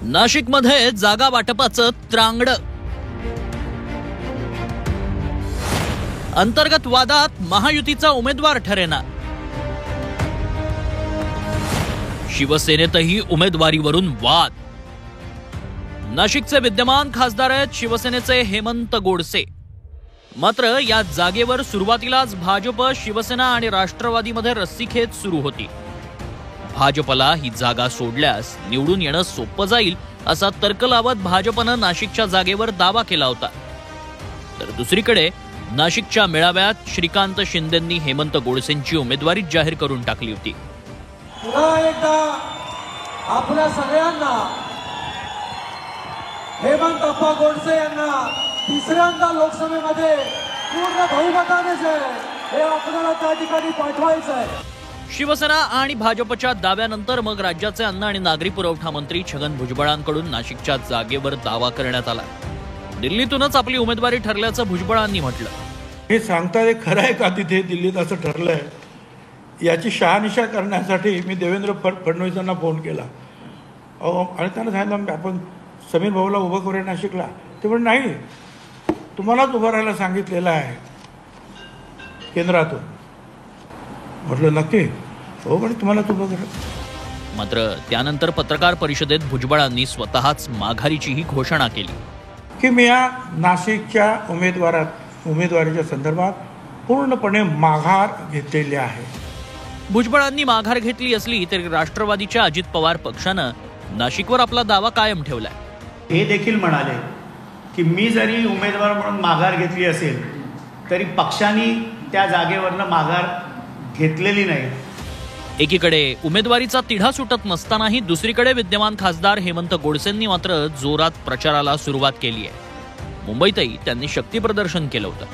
नाशिकमध्ये जागा वाटपाचं त्रांगड. अंतर्गत वादात महायुतीचा उमेदवार ठरेना. शिवसेनेतही उमेदवारीवरून वाद. नाशिकचे विद्यमान खासदार आहेत शिवसेनेचे हेमंत गोडसे. मात्र या जागेवर सुरुवातीलाच भाजप, शिवसेना आणि राष्ट्रवादीमध्ये रस्सीखेच सुरू होती. भाजपला ही जागा सोडल्यास निवडून येणं सोपं जाईल असा तर्क लावत भाजपनं नाशिकच्या जागेवर दावा केला होता. तर दुसरीकडे नाशिकच्या मेळाव्यात श्रीकांत शिंदेंनी हेमंत गोडसेंची उमेदवारी जाहीर करून टाकली होती. पुन्हा एकदा आपल्या सगळ्यांना हेमंत अप्पा गोडसे यांना तिसऱ्यांदा लोकसभेमध्ये पूर्ण बहुमताने हे आपल्याला त्या ठिकाणी पाठवायचं आहे. शिवसेना आणि भाजपच्या दाव्यानंतर मग राज्याचे अन्न आणि नागरी पुरवठा मंत्री छगन भुजबळांकडून नाशिकच्या जागेवर दावा करण्यात आला. दिल्लीतूनच आपली उमेदवारी ठरल्याचं भुजबळांनी म्हटलं. हे सांगता हे खरं आहे का तिथे दिल्लीत असं ठरलंय याची शहानिशा करण्यासाठी मी देवेंद्र फडणवीसांना फोन केला आणि त्यांना सांगितलं आपण समीर भाऊला उभं करूया नाशिकला. ते पण नाही, तुम्हालाच उभं राहायला सांगितलेलं आहे केंद्रातून. म्हटलं नक्की हो, पण तुम्हाला उभं करा. मात्र त्यानंतर पत्रकार परिषदेत भुजबळांनी स्वतःच माघारीचीही घोषणा केली की मी या नाशिकच्या उमेदवारीच्या संदर्भात पूर्णपणे माघार घेतलेली आहे. भुजबळांनी माघार घेतली असली तरी राष्ट्रवादीच्या अजित पवार पक्षानं नाशिकवर आपला दावा कायम ठेवलाय. हे देखील म्हणाले की मी जरी उमेदवार म्हणून माघार घेतली असेल तरी पक्षाने त्या जागेवरनं माघार घेतलेली नाही. एकीकडे उमेदवारीचा तिढा सुटत नसतानाही दुसरीकडे विद्यमान खासदार हेमंत गोडसेंनी मात्र जोरात प्रचाराला सुरुवात केली आहे. मुंबईतही त्यांनी शक्ती प्रदर्शन केलं होतं.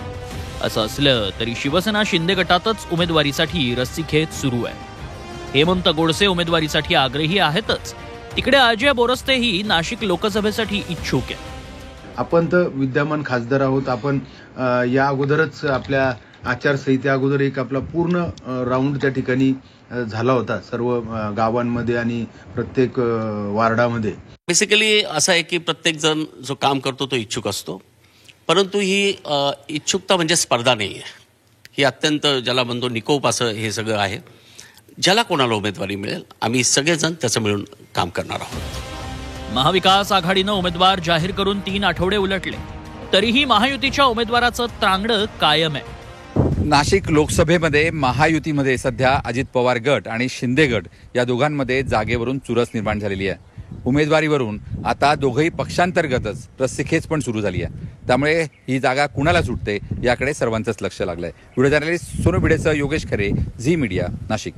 असं असलं तरी शिवसेना शिंदे गटातच उमेदवारीसाठी रस्सीखेच सुरू आहे. हेमंत गोडसे उमेदवारीसाठी आग्रही आहेतच, तिकडे अजय बोरस्तेही नाशिक लोकसभेसाठी इच्छुक आहे. आपण तर विद्यमान खासदार आहोत. आपण या अगोदरच आपल्या आचारसंहिते अगोदर एक आपला पूर्ण राऊंड त्या ठिकाणी झाला होता सर्व गावांमध्ये आणि प्रत्येक वार्डामध्ये. बेसिकली असं आहे की प्रत्येक जण जो काम करतो तो इच्छुक असतो, परंतु ही इच्छुकता म्हणजे स्पर्धा नाही आहे. ही अत्यंत ज्याला म्हणतो निकोप असं हे सगळं आहे. ज्याला कोणाला उमेदवारी मिळेल आम्ही सगळेजण त्याचं मिळून काम करणार आहोत. महाविकास आघाडीनं उमेदवार जाहीर करून 3 आठवडे उलटले तरीही महायुतीच्या उमेदवाराचं त्रांगडं कायम आहे. नाशिक लोकसभेमध्ये महायुतीमध्ये सध्या अजित पवार गट आणि शिंदे गट या दोघांमध्ये जागेवरून चुरस निर्माण झालेली आहे. उमेदवारीवरून आता दोघंही पक्षांतर्गतच रस्सीखेच पण सुरू झाली आहे. त्यामुळे ही जागा कुणाला सुटते याकडे सर्वांचंच लक्ष लागलंय. व्हिडिओ जर्नलिस्ट सोनू भिडेसह योगेश खरे, झी मीडिया, नाशिक.